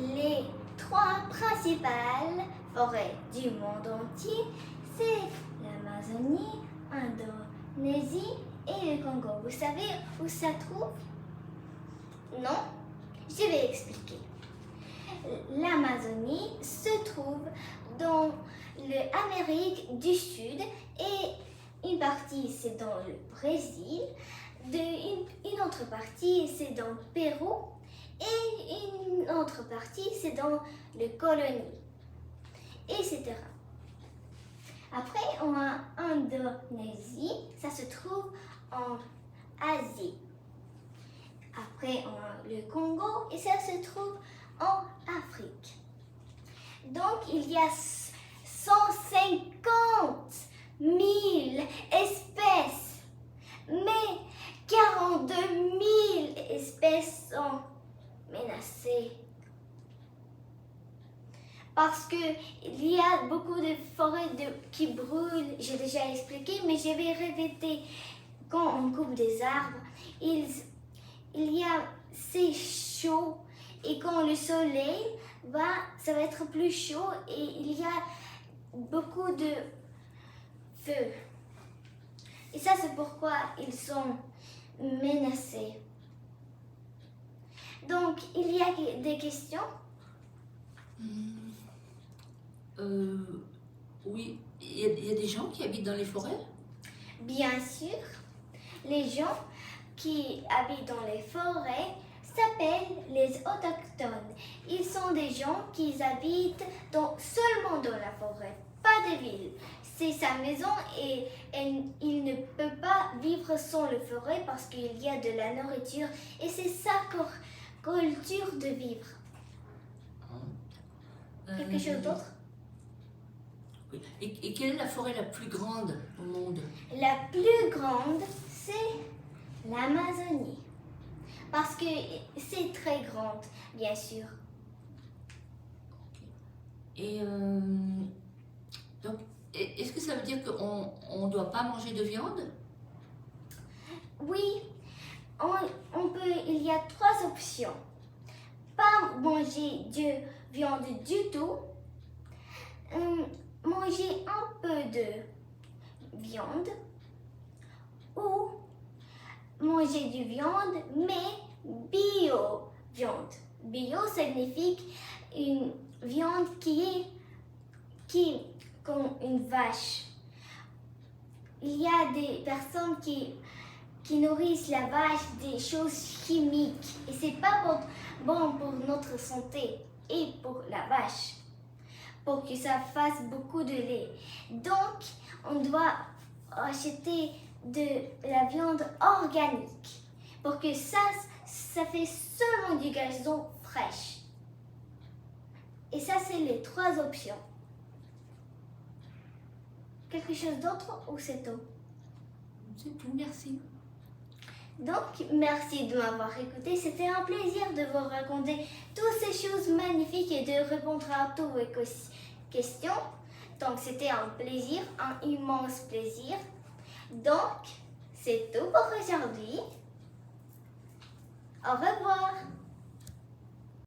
les trois principales forêts du monde entier, c'est l'Amazonie, l'Indonésie et le Congo. Vous savez où ça trouve? Non? Je vais expliquer. L'Amazonie se trouve dans l'Amérique du Sud et une partie c'est dans le Brésil, une autre partie c'est dans le Pérou et une autre partie c'est dans les colonies, etc. Après on a l'Indonésie, ça se trouve en Asie. Après on a le Congo et ça se trouve en Afrique. Donc il y a 150 000 espèces, mais 42 000 espèces sont menacées. Parce qu'il y a beaucoup de forêts qui brûlent, j'ai déjà expliqué, mais je vais répéter. Quand on coupe des arbres, c'est chaud. Et quand le soleil va, ça va être plus chaud et il y a beaucoup de feu. Et ça, c'est pourquoi ils sont menacés. Donc, il y a des questions? Oui, il y a des gens qui habitent dans les forêts? Bien sûr, les gens qui habitent dans les forêts s'appellent les autochtones. Ils sont des gens qui habitent seulement dans la forêt, pas de ville. C'est sa maison et il ne peut pas vivre sans le forêt parce qu'il y a de la nourriture et c'est sa culture de vivre. Quelque chose d'autre? Oui. Et quelle est la forêt la plus grande au monde? La plus grande, c'est l'Amazonie. Parce que c'est très grande, bien sûr. Et donc, est-ce que ça veut dire qu'on ne doit pas manger de viande? Oui, il y a 3 options. Pas manger de viande du tout, manger un peu de viande ou manger du viande mais bio-viande. Bio signifie une viande qui est comme une vache. Il y a des personnes qui nourrissent la vache des choses chimiques et c'est pas bon pour notre santé et pour la vache, pour que ça fasse beaucoup de lait. Donc, on doit acheter de la viande organique pour que ça fait seulement du gazon fraîche. Et ça, c'est les 3 options. Quelque chose d'autre ou c'est tout? C'est tout, merci. Donc, merci de m'avoir écouté. C'était un plaisir de vous raconter toutes ces choses magnifiques et de répondre à toutes vos questions. Donc, c'était un plaisir, un immense plaisir. Donc, c'est tout pour aujourd'hui. Au revoir.